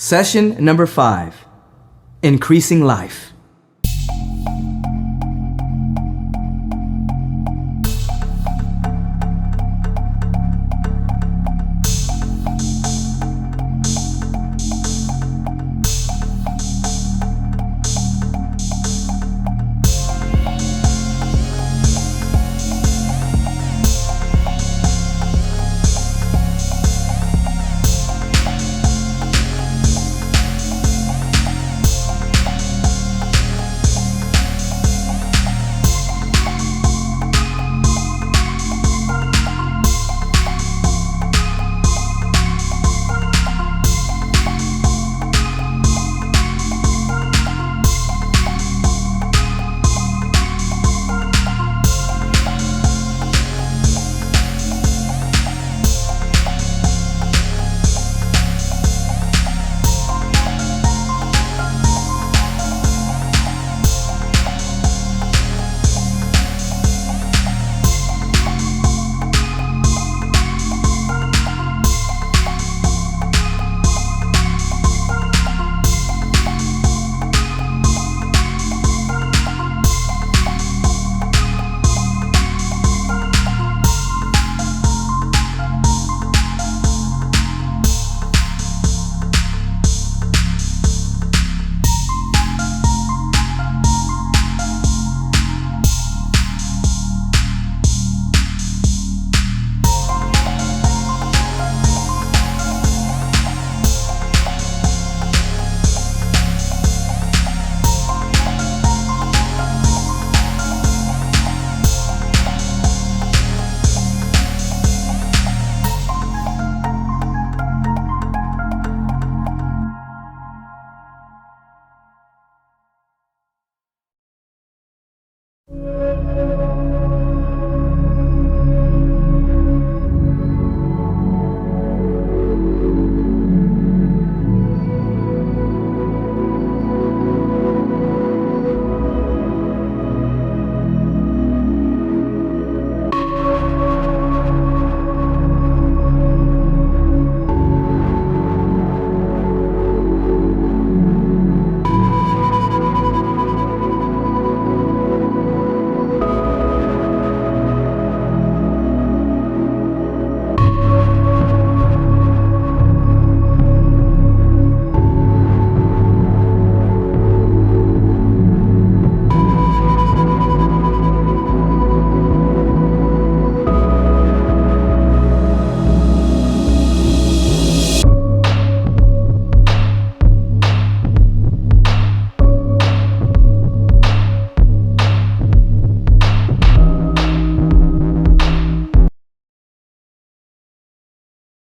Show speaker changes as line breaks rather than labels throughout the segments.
Session number 5, Increasing Life.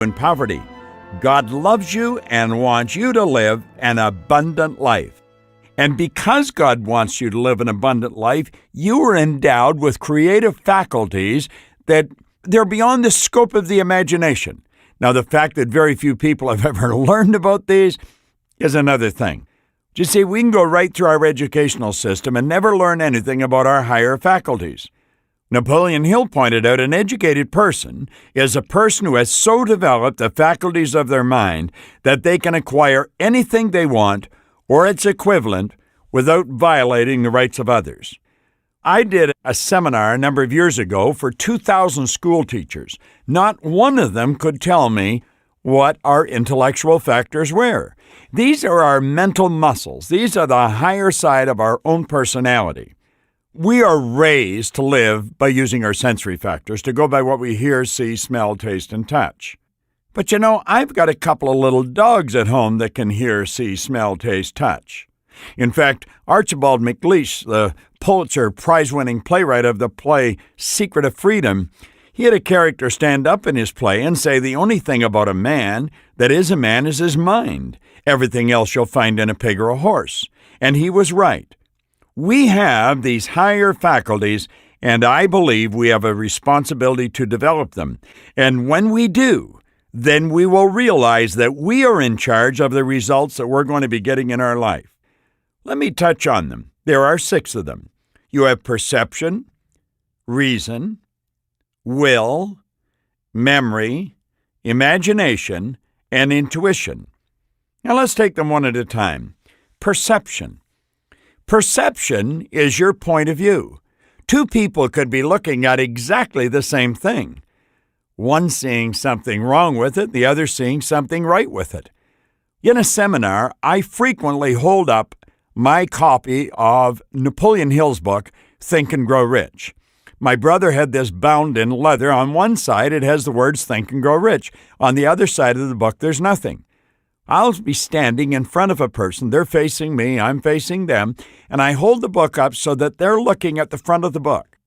In poverty, God loves you and wants you to live an abundant life. And because God wants you to live an abundant life, you are endowed with creative faculties that they're beyond the scope of the imagination. Now, the fact that very few people have ever learned about these is another thing. You see, we can go right through our educational system and never learn anything about our higher faculties. Napoleon Hill pointed out an educated person is a person who has so developed the faculties of their mind that they can acquire anything they want or its equivalent without violating the rights of others. I did a seminar a number of years ago for 2,000 school teachers. Not one of them could tell me what our intellectual factors were. These are our mental muscles. These are the higher side of our own personality. We are raised to live by using our sensory factors, to go by what we hear, see, smell, taste, and touch. But I've got a couple of little dogs at home that can hear, see, smell, taste, touch. In fact, Archibald MacLeish, the Pulitzer Prize-winning playwright of the play Secret of Freedom, he had a character stand up in his play and say the only thing about a man that is a man is his mind. Everything else you'll find in a pig or a horse. And he was right. We have these higher faculties, and I believe we have a responsibility to develop them. And when we do, then we will realize that we are in charge of the results that we're going to be getting in our life. Let me touch on them. There are 6 of them. You have perception, reason, will, memory, imagination, and intuition. Now let's take them one at a time. Perception. Perception is your point of view. Two people could be looking at exactly the same thing. One seeing something wrong with it, the other seeing something right with it. In a seminar, I frequently hold up my copy of Napoleon Hill's book, Think and Grow Rich. My brother had this bound in leather. On one side, it has the words Think and Grow Rich. On the other side of the book, there's nothing. I'll be standing in front of a person. They're facing me. I'm facing them. And I hold the book up so that they're looking at the front of the book.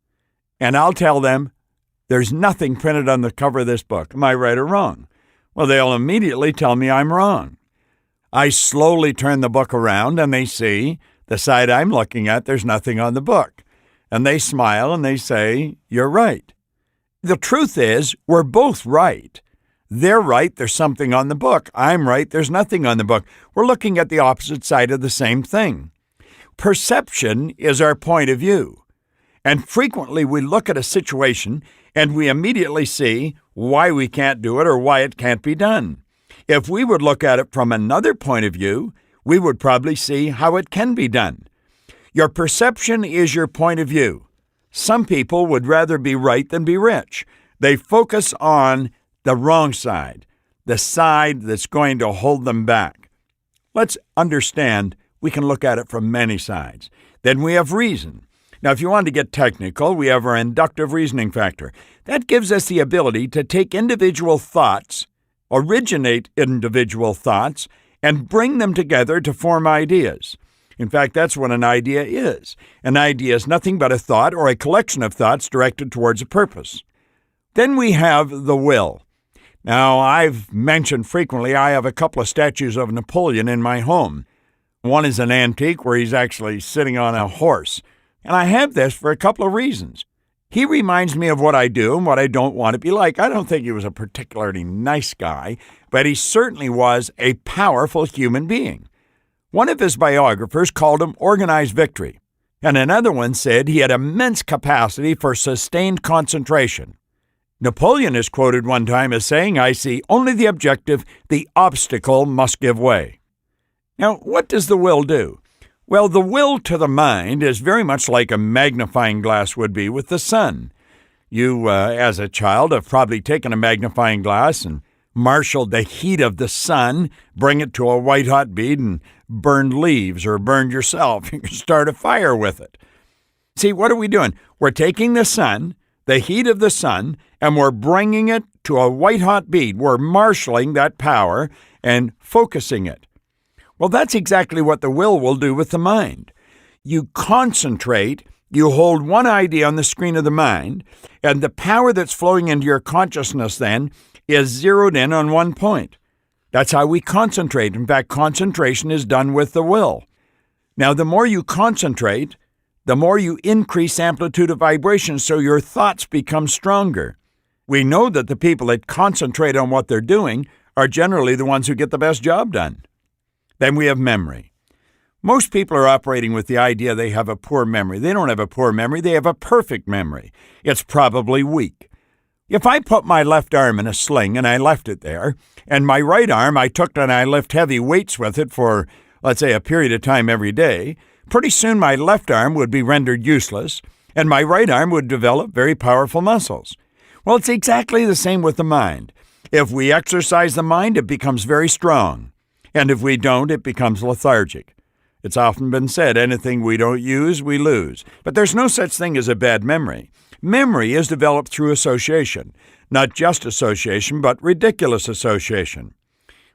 And I'll tell them, there's nothing printed on the cover of this book. Am I right or wrong? Well, they'll immediately tell me I'm wrong. I slowly turn the book around and they see the side I'm looking at, there's nothing on the book. And they smile and they say, you're right. The truth is, we're both right. They're right, there's something on the book. I'm right, there's nothing on the book. We're looking at the opposite side of the same thing. Perception is our point of view. And frequently we look at a situation and we immediately see why we can't do it or why it can't be done. If we would look at it from another point of view, we would probably see how it can be done. Your perception is your point of view. Some people would rather be right than be rich. They focus on the wrong side, the side that's going to hold them back. Let's understand we can look at it from many sides. Then we have reason. Now, if you want to get technical, we have our inductive reasoning factor. That gives us the ability to take individual thoughts, originate individual thoughts, and bring them together to form ideas. In fact, that's what an idea is. An idea is nothing but a thought or a collection of thoughts directed towards a purpose. Then we have the will. Now, I've mentioned frequently I have a couple of statues of Napoleon in my home. One is an antique where he's actually sitting on a horse. And I have this for a couple of reasons. He reminds me of what I do and what I don't want to be like. I don't think he was a particularly nice guy, but he certainly was a powerful human being. One of his biographers called him organized victory, and another one said he had immense capacity for sustained concentration. Napoleon is quoted one time as saying, I see only the objective, the obstacle must give way. Now, what does the will do? Well, the will to the mind is very much like a magnifying glass would be with the sun. You, as a child, have probably taken a magnifying glass and marshaled the heat of the sun, bring it to a white-hot bead, and burned leaves or burned yourself. You can start a fire with it. See, what are we doing? We're taking the sun, the heat of the sun, and we're bringing it to a white-hot bead. We're marshaling that power and focusing it. Well, that's exactly what the will do with the mind. You concentrate, you hold one idea on the screen of the mind, and the power that's flowing into your consciousness then is zeroed in on one point. That's how we concentrate. In fact, concentration is done with the will. Now, the more you concentrate, the more you increase amplitude of vibration, so your thoughts become stronger. We know that the people that concentrate on what they're doing are generally the ones who get the best job done. Then we have memory. Most people are operating with the idea they have a poor memory. They don't have a poor memory. They have a perfect memory. It's probably weak. If I put my left arm in a sling and I left it there, and my right arm I took and I lift heavy weights with it for, let's say, a period of time every day, pretty soon my left arm would be rendered useless, and my right arm would develop very powerful muscles. Well, it's exactly the same with the mind. If we exercise the mind, it becomes very strong. And if we don't, it becomes lethargic. It's often been said, anything we don't use, we lose. But there's no such thing as a bad memory. Memory is developed through association. Not just association, but ridiculous association.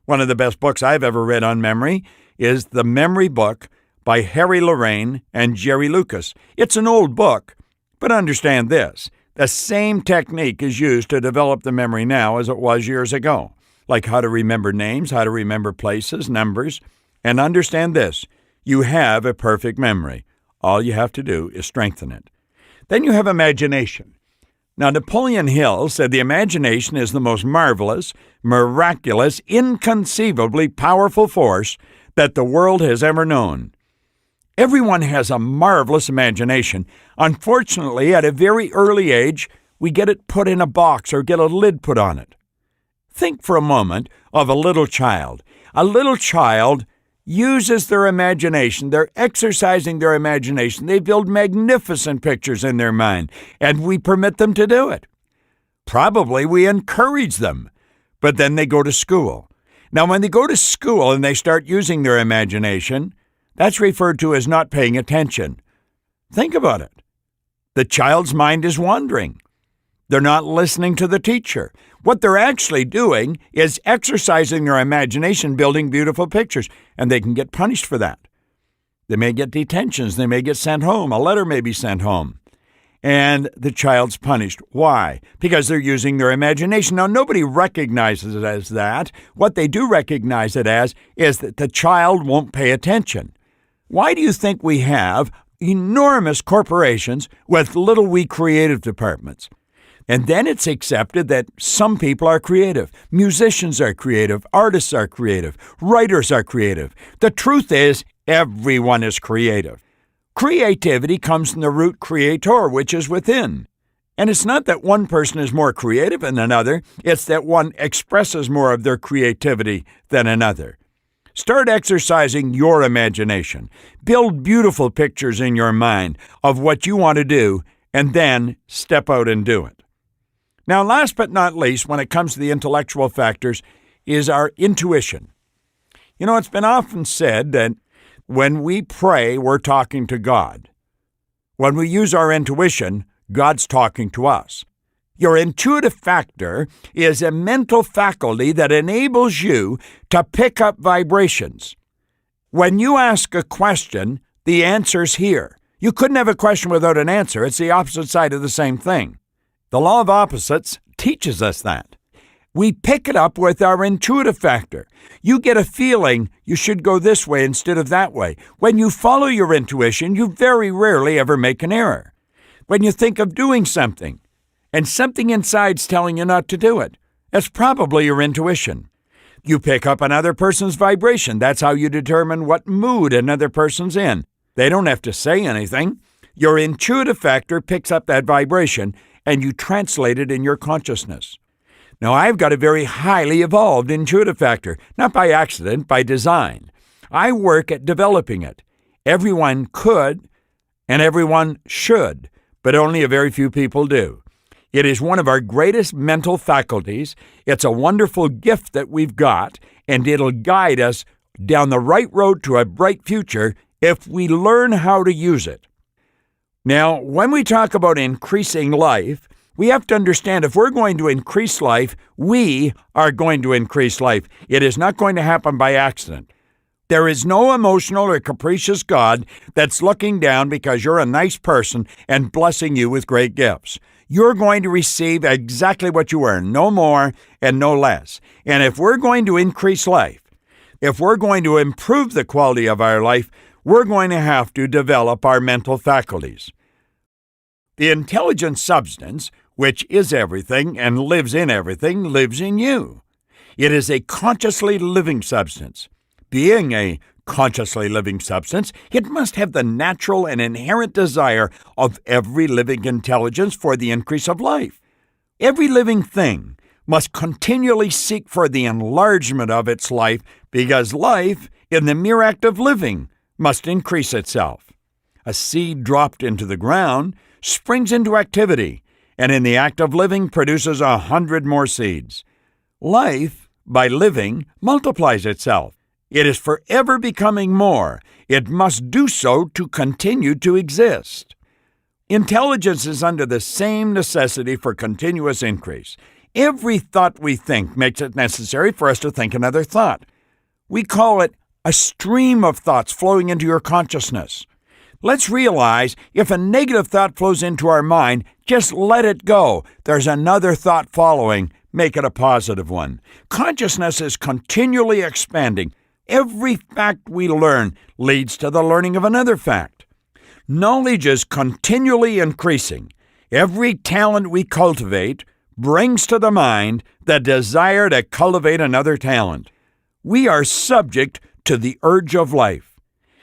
One of the best books I've ever read on memory is The Memory Book by Harry Lorraine and Jerry Lucas. It's an old book, but understand this. The same technique is used to develop the memory now as it was years ago. Like how to remember names, how to remember places, numbers. And understand this, you have a perfect memory. All you have to do is strengthen it. Then you have imagination. Now, Napoleon Hill said the imagination is the most marvelous, miraculous, inconceivably powerful force that the world has ever known. Everyone has a marvelous imagination. Unfortunately, at a very early age, we get it put in a box or get a lid put on it. Think for a moment of a little child. A little child uses their imagination. They're exercising their imagination. They build magnificent pictures in their mind, and we permit them to do it. Probably we encourage them, but then they go to school. Now, when they go to school and they start using their imagination, that's referred to as not paying attention. Think about it. The child's mind is wandering. They're not listening to the teacher. What they're actually doing is exercising their imagination, building beautiful pictures, and they can get punished for that. They may get detentions. They may get sent home. A letter may be sent home. And the child's punished. Why? Because they're using their imagination. Now, nobody recognizes it as that. What they do recognize it as is that the child won't pay attention. Why do you think we have enormous corporations with little wee creative departments? And then it's accepted that some people are creative. Musicians are creative. Artists are creative. Writers are creative. The truth is, everyone is creative. Creativity comes from the root creator, which is within. And it's not that one person is more creative than another. It's that one expresses more of their creativity than another. Start exercising your imagination. Build beautiful pictures in your mind of what you want to do, and then step out and do it. Now, last but not least, when it comes to the intellectual factors, is our intuition. You know, it's been often said that when we pray, we're talking to God. When we use our intuition, God's talking to us. Your intuitive factor is a mental faculty that enables you to pick up vibrations. When you ask a question, the answer's here. You couldn't have a question without an answer. It's the opposite side of the same thing. The law of opposites teaches us that. We pick it up with our intuitive factor. You get a feeling you should go this way instead of that way. When you follow your intuition, you very rarely ever make an error. When you think of doing something, and something inside's telling you not to do it, that's probably your intuition. You pick up another person's vibration. That's how you determine what mood another person's in. They don't have to say anything. Your intuitive factor picks up that vibration, and you translate it in your consciousness. Now, I've got a very highly evolved intuitive factor, not by accident, by design. I work at developing it. Everyone could, and everyone should, but only a very few people do. It is one of our greatest mental faculties. It's a wonderful gift that we've got, and it'll guide us down the right road to a bright future if we learn how to use it. Now, when we talk about increasing life, we have to understand if we're going to increase life, we are going to increase life. It is not going to happen by accident. There is no emotional or capricious God that's looking down because you're a nice person and blessing you with great gifts. You're going to receive exactly what you earn, no more and no less. And if we're going to increase life, if we're going to improve the quality of our life, we're going to have to develop our mental faculties. The intelligent substance, which is everything and lives in everything, lives in you. It is a consciously living substance. Being a consciously living substance, it must have the natural and inherent desire of every living intelligence for the increase of life. Every living thing must continually seek for the enlargement of its life because life, in the mere act of living, must increase itself. A seed dropped into the ground springs into activity, and in the act of living produces 100 more seeds. Life, by living, multiplies itself. It is forever becoming more. It must do so to continue to exist. Intelligence is under the same necessity for continuous increase. Every thought we think makes it necessary for us to think another thought. We call it a stream of thoughts flowing into your consciousness. Let's realize if a negative thought flows into our mind, just let it go. There's another thought following. Make it a positive one. Consciousness is continually expanding. Every fact we learn leads to the learning of another fact. Knowledge is continually increasing. Every talent we cultivate brings to the mind the desire to cultivate another talent. We are subject to the urge of life.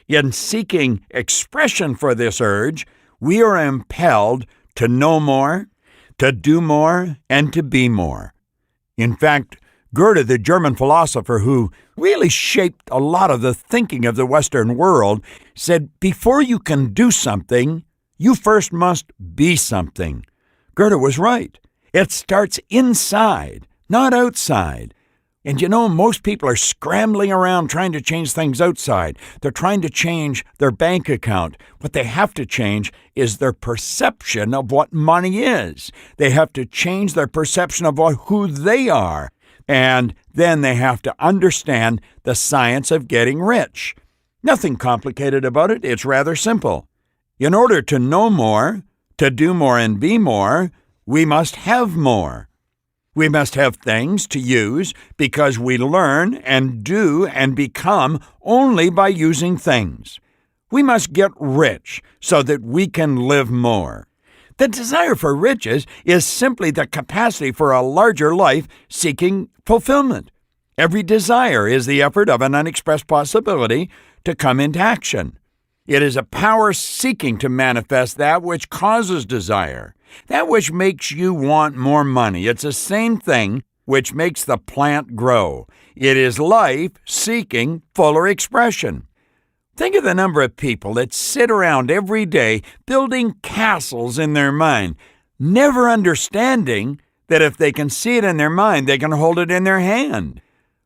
In seeking expression for this urge, we are impelled to know more, to do more, and to be more. In fact, Goethe, the German philosopher who really shaped a lot of the thinking of the Western world, said, before you can do something, you first must be something. Goethe was right. It starts inside, not outside. And most people are scrambling around trying to change things outside. They're trying to change their bank account. What they have to change is their perception of what money is. They have to change their perception of who they are. And then they have to understand the science of getting rich. Nothing complicated about it. It's rather simple. In order to know more, to do more and be more, we must have more. We must have things to use because we learn and do and become only by using things. We must get rich so that we can live more. The desire for riches is simply the capacity for a larger life seeking fulfillment. Every desire is the effort of an unexpressed possibility to come into action. It is a power seeking to manifest that which causes desire, that which makes you want more money. It's the same thing which makes the plant grow. It is life seeking fuller expression. Think of the number of people that sit around every day building castles in their mind, never understanding that if they can see it in their mind, they can hold it in their hand.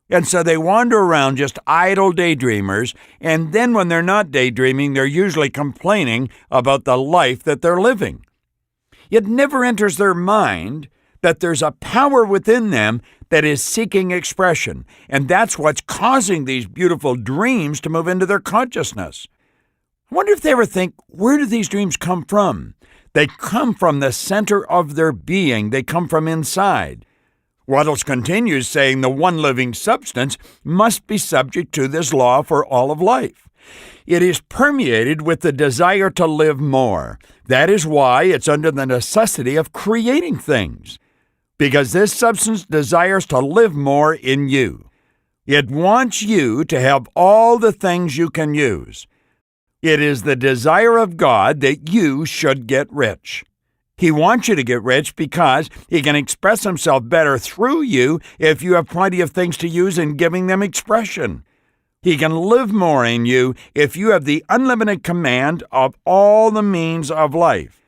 And so they wander around just idle daydreamers, and then when they're not daydreaming, they're usually complaining about the life that they're living. It never enters their mind that there's a power within them that is seeking expression, and that's what's causing these beautiful dreams to move into their consciousness. I wonder if they ever think, where do these dreams come from? They come from the center of their being. They come from inside. Wattles continues saying the one living substance must be subject to this law for all of life. It is permeated with the desire to live more. That is why it's under the necessity of creating things, because this substance desires to live more in you. It wants you to have all the things you can use. It is the desire of God that you should get rich. He wants you to get rich because he can express himself better through you if you have plenty of things to use in giving them expression. He can live more in you if you have the unlimited command of all the means of life.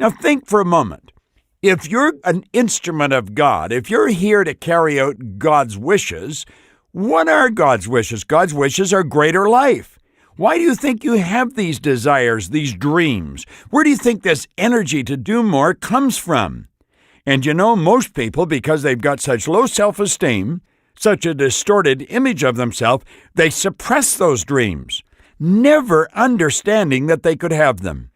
Now think for a moment. If you're an instrument of God, if you're here to carry out God's wishes, what are God's wishes? God's wishes are greater life. Why do you think you have these desires, these dreams? Where do you think this energy to do more comes from? And most people, because they've got such low self-esteem, such a distorted image of themselves, they suppress those dreams, never understanding that they could have them.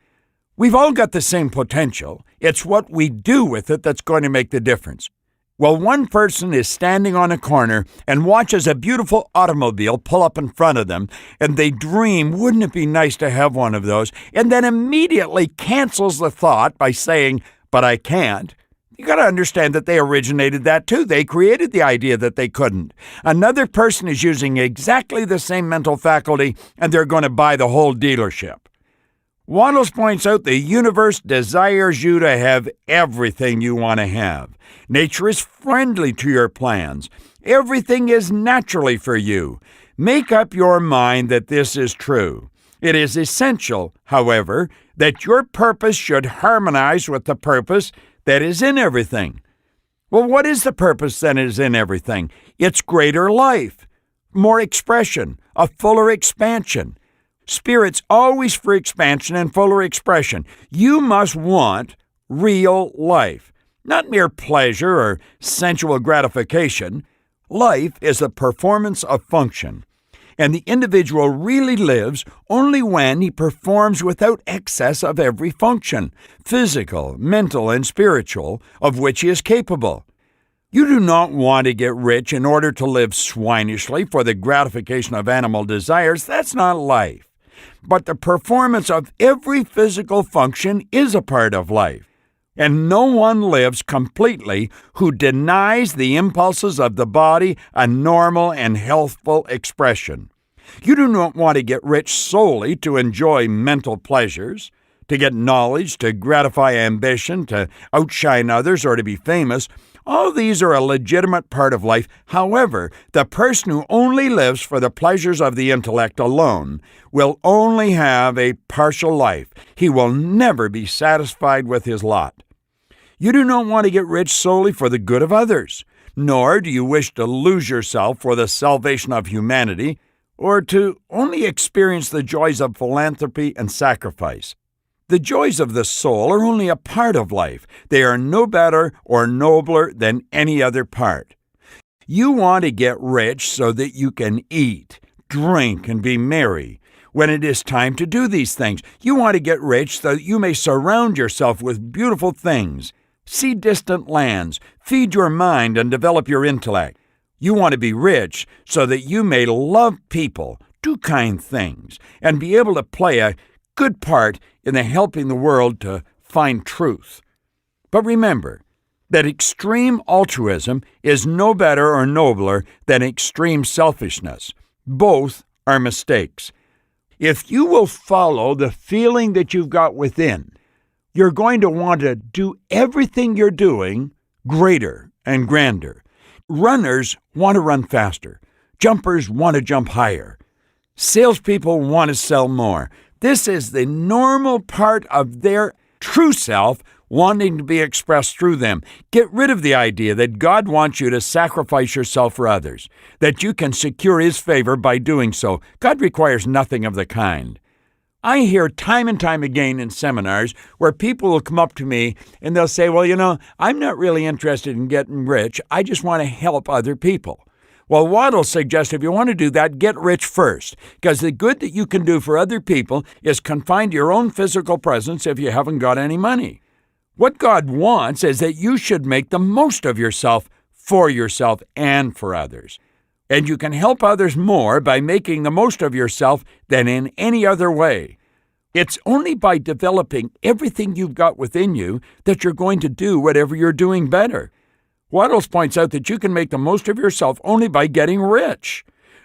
We've all got the same potential. It's what we do with it that's going to make the difference. Well, one person is standing on a corner and watches a beautiful automobile pull up in front of them, and they dream, wouldn't it be nice to have one of those? And then immediately cancels the thought by saying, but I can't. You got to understand that they originated that too. They created the idea that they couldn't. Another person is using exactly the same mental faculty, and they're going to buy the whole dealership. Wattles points out the universe desires you to have everything you want to have. Nature is friendly to your plans. Everything is naturally for you. Make up your mind that this is true. It is essential, however, that your purpose should harmonize with the purpose that is in everything. Well, what is the purpose that is in everything? It's greater life, more expression, a fuller expansion. Spirit's always for expansion and fuller expression. You must want real life, not mere pleasure or sensual gratification. Life is a performance of function, and the individual really lives only when he performs without excess of every function, physical, mental, and spiritual, of which he is capable. You do not want to get rich in order to live swinishly for the gratification of animal desires. That's not life. But the performance of every physical function is a part of life. And no one lives completely who denies the impulses of the body a normal and healthful expression. You do not want to get rich solely to enjoy mental pleasures, to get knowledge, to gratify ambition, to outshine others, or to be famous. All these are a legitimate part of life. However, the person who only lives for the pleasures of the intellect alone will only have a partial life. He will never be satisfied with his lot. You do not want to get rich solely for the good of others, nor do you wish to lose yourself for the salvation of humanity, or to only experience the joys of philanthropy and sacrifice. The joys of the soul are only a part of life. They are no better or nobler than any other part. You want to get rich so that you can eat, drink, and be merry when it is time to do these things. You want to get rich so that you may surround yourself with beautiful things, see distant lands, feed your mind, and develop your intellect. You want to be rich so that you may love people, do kind things, and be able to play a good part in helping the world to find truth. But remember that extreme altruism is no better or nobler than extreme selfishness. Both are mistakes. If you will follow the feeling that you've got within, you're going to want to do everything you're doing greater and grander. Runners want to run faster. Jumpers want to jump higher. Salespeople want to sell more. This is the normal part of their true self wanting to be expressed through them. Get rid of the idea that God wants you to sacrifice yourself for others, that you can secure His favor by doing so. God requires nothing of the kind. I hear time and time again in seminars where people will come up to me and they'll say, well, I'm not really interested in getting rich. I just want to help other people. Well, Wattles suggests if you want to do that, get rich first, because the good that you can do for other people is confined to your own physical presence if you haven't got any money. What God wants is that you should make the most of yourself for yourself and for others. And you can help others more by making the most of yourself than in any other way. It's only by developing everything you've got within you that you're going to do whatever you're doing better. Wattles points out that you can make the most of yourself only by getting rich.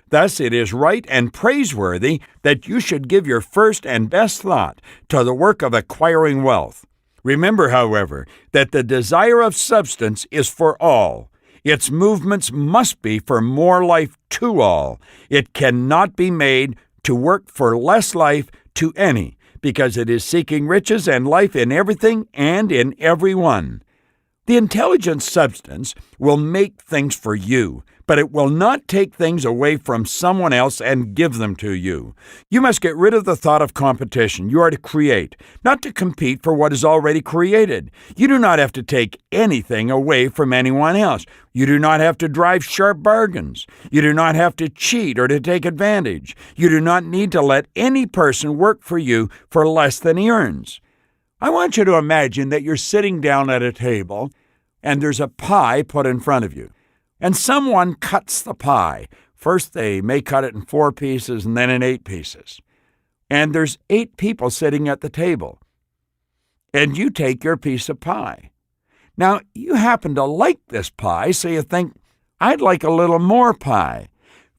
Thus, it is right and praiseworthy that you should give your first and best thought to the work of acquiring wealth. Remember, however, that the desire of substance is for all. Its movements must be for more life to all. It cannot be made to work for less life to any, because it is seeking riches and life in everything and in everyone. The intelligent substance will make things for you, but it will not take things away from someone else and give them to you. You must get rid of the thought of competition. You are to create, not to compete for what is already created. You do not have to take anything away from anyone else. You do not have to drive sharp bargains. You do not have to cheat or to take advantage. You do not need to let any person work for you for less than he earns. I want you to imagine that you're sitting down at a table and there's a pie put in front of you. And someone cuts the pie. First, they may cut it in 4 pieces and then in 8 pieces. And there's 8 people sitting at the table. And you take your piece of pie. Now, you happen to like this pie, so you think, I'd like a little more pie.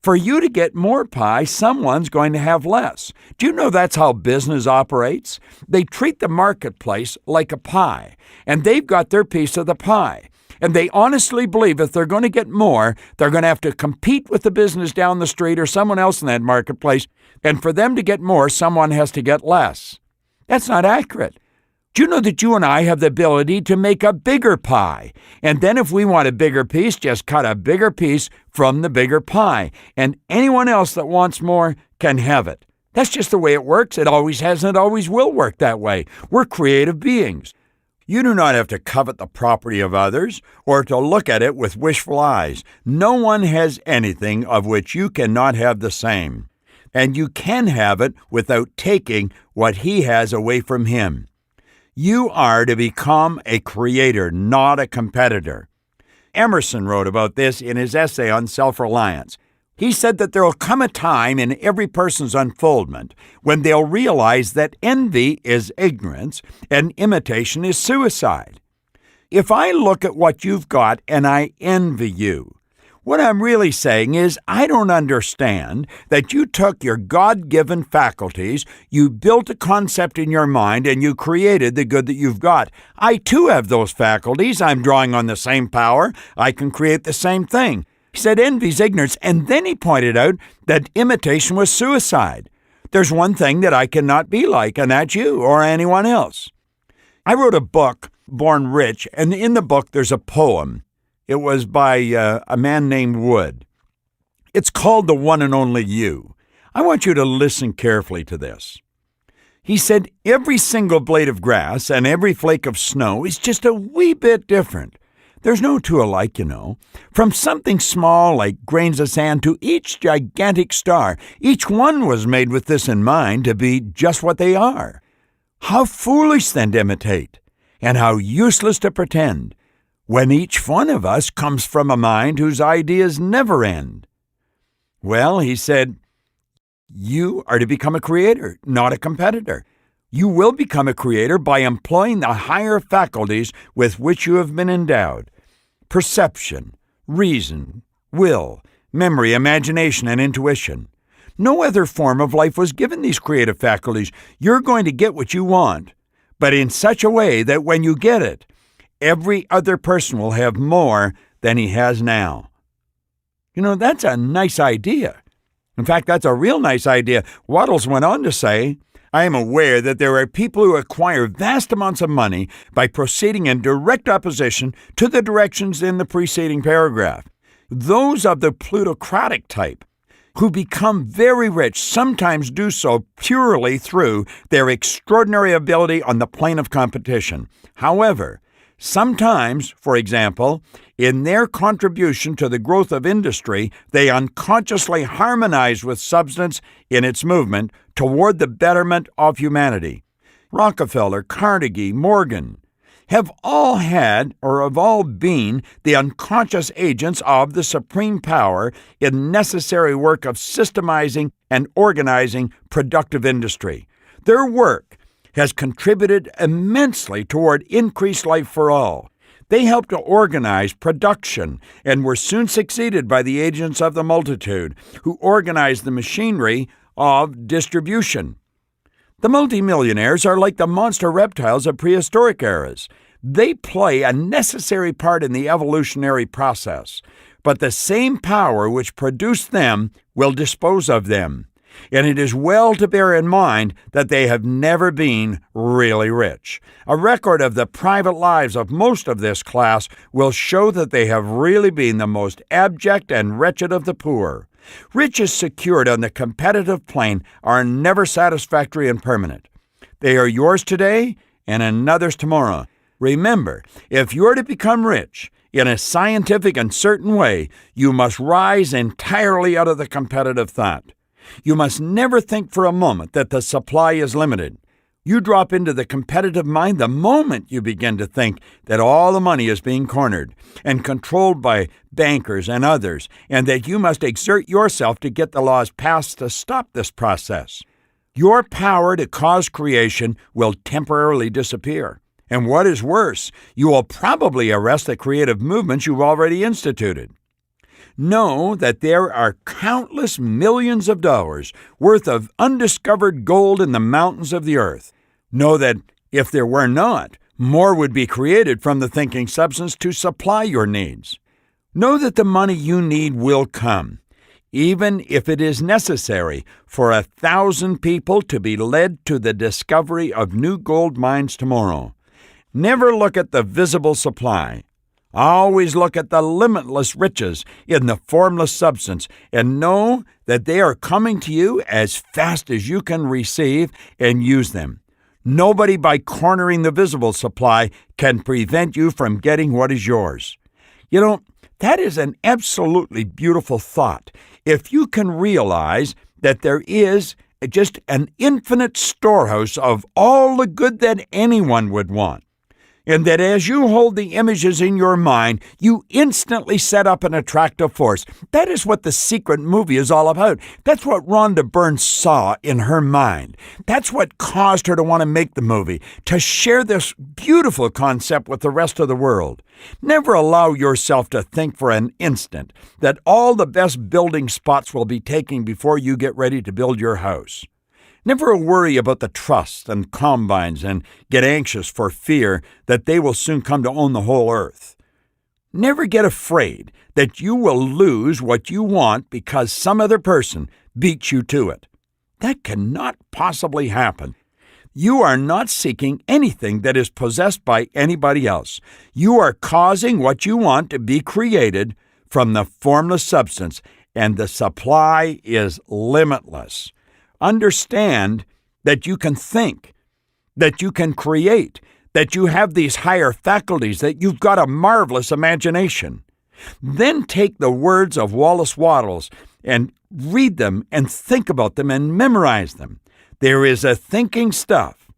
For you to get more pie, someone's going to have less. Do you know that's how business operates? They treat the marketplace like a pie, and they've got their piece of the pie. And they honestly believe if they're going to get more, they're going to have to compete with the business down the street or someone else in that marketplace. And for them to get more, someone has to get less. That's not accurate. Do you know that you and I have the ability to make a bigger pie? And then if we want a bigger piece, just cut a bigger piece from the bigger pie. And anyone else that wants more can have it. That's just the way it works. It always has and it always will work that way. We're creative beings. You do not have to covet the property of others or to look at it with wishful eyes. No one has anything of which you cannot have the same. And you can have it without taking what he has away from him. You are to become a creator, not a competitor. Emerson wrote about this in his essay on self-reliance. He said that there will come a time in every person's unfoldment when they'll realize that envy is ignorance and imitation is suicide. If I look at what you've got and I envy you, What I'm really saying is, I don't understand that you took your God-given faculties, you built a concept in your mind, and you created the good that you've got. I too have those faculties. I'm drawing on the same power. I can create the same thing. He said envy's ignorance, and then he pointed out that imitation was suicide. There's one thing that I cannot be like, and that's you or anyone else. I wrote a book, Born Rich, and in the book there's a poem. It was by a man named Wood. It's called The One and Only You. I want you to listen carefully to this. He said, every single blade of grass and every flake of snow is just a wee bit different. There's no two alike, you know. From something small like grains of sand to each gigantic star, each one was made with this in mind to be just what they are. How foolish then to imitate, and how useless to pretend, when each one of us comes from a mind whose ideas never end. Well, he said, you are to become a creator, not a competitor. You will become a creator by employing the higher faculties with which you have been endowed. Perception, reason, will, memory, imagination, and intuition. No other form of life was given these creative faculties. You're going to get what you want, but in such a way that when you get it, every other person will have more than he has now. You know, that's a nice idea. In fact, that's a real nice idea. Wattles went on to say, I am aware that there are people who acquire vast amounts of money by proceeding in direct opposition to the directions in the preceding paragraph. Those of the plutocratic type who become very rich sometimes do so purely through their extraordinary ability on the plane of competition. However, sometimes, for example, in their contribution to the growth of industry, they unconsciously harmonize with substance in its movement toward the betterment of humanity. Rockefeller, Carnegie, Morgan have all had or have all been the unconscious agents of the supreme power in the necessary work of systemizing and organizing productive industry. Their work has contributed immensely toward increased life for all. They helped to organize production and were soon succeeded by the agents of the multitude who organized the machinery of distribution. The multimillionaires are like the monster reptiles of prehistoric eras. They play a necessary part in the evolutionary process, but the same power which produced them will dispose of them. And it is well to bear in mind that they have never been really rich. A record of the private lives of most of this class will show that they have really been the most abject and wretched of the poor. Riches secured on the competitive plane are never satisfactory and permanent. They are yours today and another's tomorrow. Remember, if you're to become rich in a scientific and certain way, you must rise entirely out of the competitive thought. You must never think for a moment that the supply is limited. You drop into the competitive mind the moment you begin to think that all the money is being cornered and controlled by bankers and others, and that you must exert yourself to get the laws passed to stop this process. Your power to cause creation will temporarily disappear. And what is worse, you will probably arrest the creative movements you've already instituted. Know that there are countless millions of dollars worth of undiscovered gold in the mountains of the earth. Know that if there were not, more would be created from the thinking substance to supply your needs. Know that the money you need will come, even if it is necessary for 1,000 people to be led to the discovery of new gold mines tomorrow. Never look at the visible supply. Always look at the limitless riches in the formless substance and know that they are coming to you as fast as you can receive and use them. Nobody by cornering the visible supply can prevent you from getting what is yours. You know, that is an absolutely beautiful thought. If you can realize that there is just an infinite storehouse of all the good that anyone would want. and that as you hold the images in your mind, you instantly set up an attractive force. That is what the Secret movie is all about. That's what Rhonda Byrne saw in her mind. That's what caused her to want to make the movie, to share this beautiful concept with the rest of the world. Never allow yourself to think for an instant that all the best building spots will be taken before you get ready to build your house. Never worry about the trusts and combines and get anxious for fear that they will soon come to own the whole earth. Never get afraid that you will lose what you want because some other person beats you to it. That cannot possibly happen. You are not seeking anything that is possessed by anybody else. You are causing what you want to be created from the formless substance, and the supply is limitless. Understand that you can think, that you can create, that you have these higher faculties, that you've got a marvelous imagination. Then take the words of Wallace Wattles and read them and think about them and memorize them. There is a thinking stuff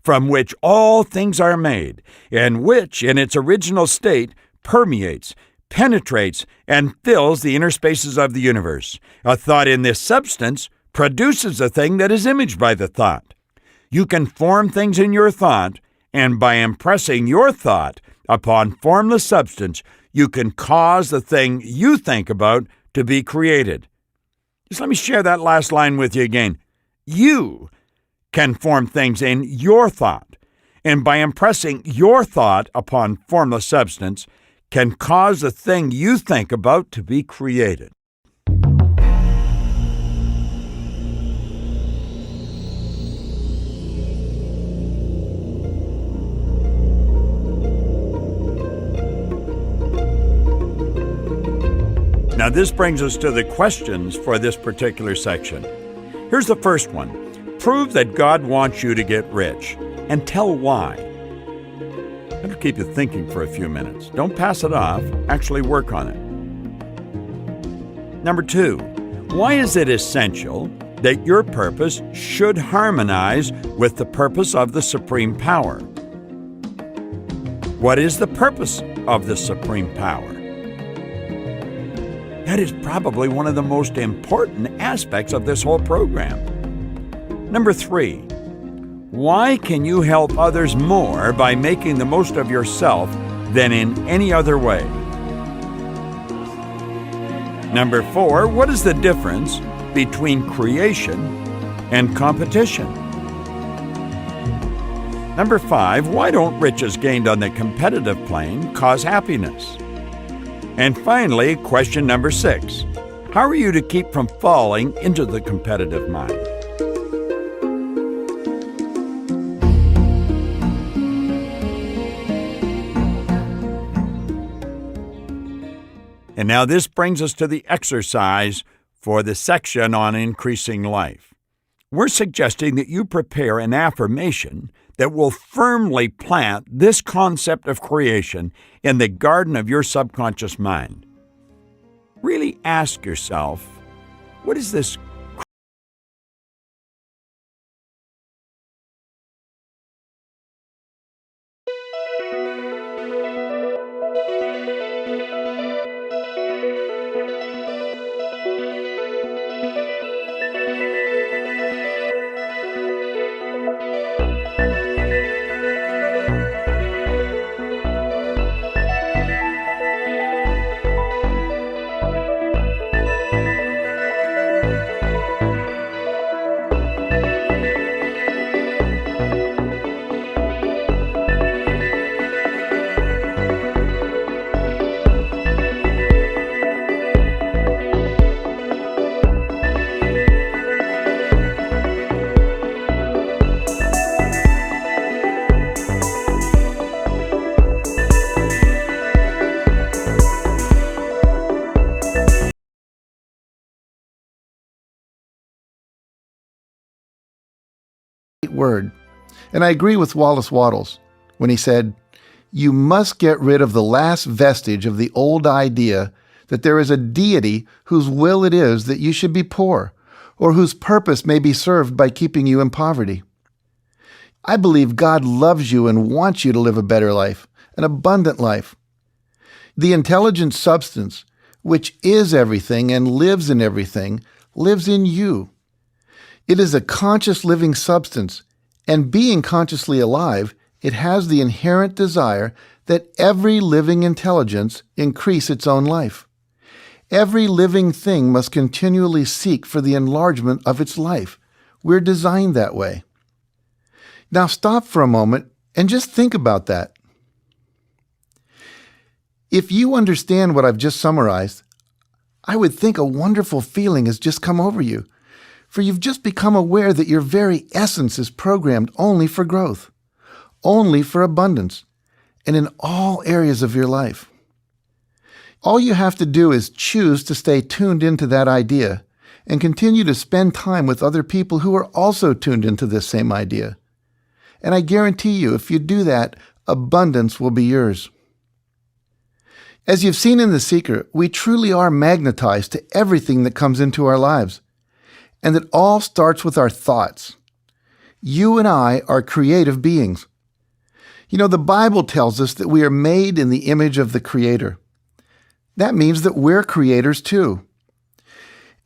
from which all things are made, and which, in its original state, permeates, penetrates, and fills the inner spaces of the universe. A thought in this substance produces a thing that is imaged by the thought. You can form things in your thought, and by impressing your thought upon formless substance, you can cause the thing you think about to be created. Just let me share that last line with you again. You can form things in your thought, and by impressing your thought upon formless substance, can cause the thing you think about to be created. Now, this brings us to the questions for this particular section. Here's the first one. Prove that God wants you to get rich, and tell why. That'll keep you thinking for a few minutes. Don't pass it off. Actually work on it. Number 2, why is it essential that your purpose should harmonize with the purpose of the supreme power? What is the purpose of the supreme power? That is probably one of the most important aspects of this whole program. Number 3, why can you help others more by making the most of yourself than in any other way? Number 4, what is the difference between creation and competition? Number 5, why don't riches gained on the competitive plane cause happiness? And finally, question number 6, how are you to keep from falling into the competitive mind? And now this brings us to the exercise for the section on increasing life. We're suggesting that you prepare an affirmation that will firmly plant this concept of creation in the garden of your subconscious mind. Really ask yourself, what is this?
Word. And I agree with Wallace Wattles when he said, you must get rid of the last vestige of the old idea that there is a deity whose will it is that you should be poor, or whose purpose may be served by keeping you in poverty. I believe God loves you and wants you to live a better life, an abundant life. The intelligent substance, which is everything and lives in everything, lives in you. It is a conscious living substance, and being consciously alive, it has the inherent desire that every living intelligence increase its own life. Every living thing must continually seek for the enlargement of its life. We're designed that way. Now stop for a moment and just think about that. If you understand what I've just summarized, I would think a wonderful feeling has just come over you, for you've just become aware that your very essence is programmed only for growth, only for abundance, and in all areas of your life. All you have to do is choose to stay tuned into that idea and continue to spend time with other people who are also tuned into this same idea. And I guarantee you, if you do that, abundance will be yours. As you've seen in The Secret, we truly are magnetized to everything that comes into our lives. And it all starts with our thoughts. You and I are creative beings. You know, the Bible tells us that we are made in the image of the Creator. That means that we're creators too.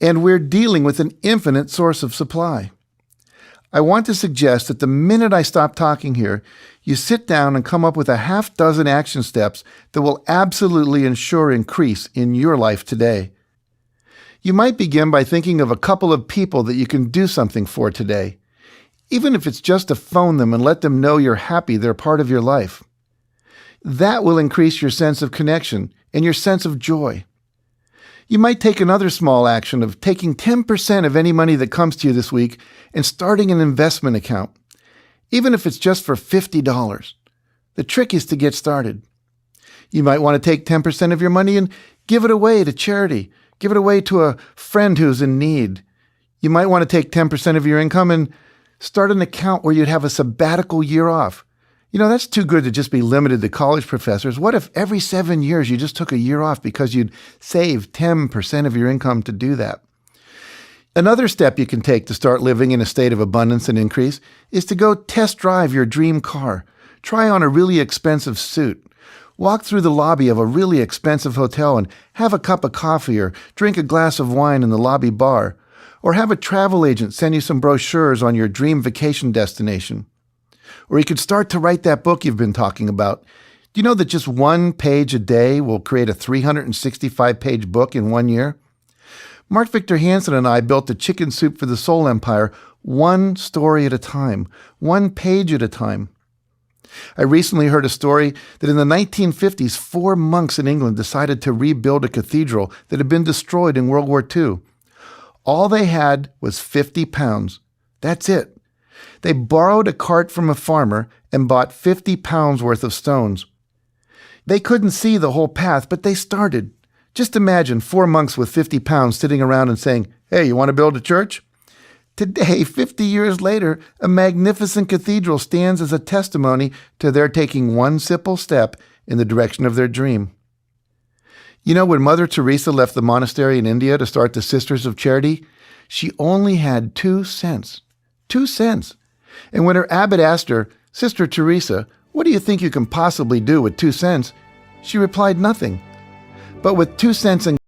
And we're dealing with an infinite source of supply. I want to suggest that the minute I stop talking here, you sit down and come up with a half-dozen action steps that will absolutely ensure increase in your life today. You might begin by thinking of a couple of people that you can do something for today, even if it's just to phone them and let them know you're happy they're part of your life. That will increase your sense of connection and your sense of joy. You might take another small action of taking 10% of any money that comes to you this week and starting an investment account, even if it's just for $50. The trick is to get started. You might want to take 10% of your money and give it away to charity. Give it away to a friend who's in need. You might want to take 10% of your income and start an account where you'd have a sabbatical year off. You know, that's too good to just be limited to college professors. What if every 7 years you just took a year off because you'd saved 10% of your income to do that? Another step you can take to start living in a state of abundance and increase is to go test drive your dream car. Try on a really expensive suit. Walk through the lobby of a really expensive hotel and have a cup of coffee or drink a glass of wine in the lobby bar. Or have a travel agent send you some brochures on your dream vacation destination. Or you could start to write that book you've been talking about. Do you know that just 1 page a day will create a 365-page book in 1 year? Mark Victor Hansen and I built the Chicken Soup for the Soul Empire one story at a time, 1 page at a time. I recently heard a story that in the 1950s, 4 monks in England decided to rebuild a cathedral that had been destroyed in World War II. All they had was 50 pounds. That's it. They borrowed a cart from a farmer and bought 50 pounds worth of stones. They couldn't see the whole path, but they started. Just imagine 4 monks with 50 pounds sitting around and saying, "Hey, you want to build a church?" Today, 50 years later, a magnificent cathedral stands as a testimony to their taking one simple step in the direction of their dream. You know, when Mother Teresa left the monastery in India to start the Sisters of Charity, she only had 2 cents. 2 cents. And when her abbot asked her, "Sister Teresa, what do you think you can possibly do with 2 cents?" she replied, "Nothing. But with 2 cents and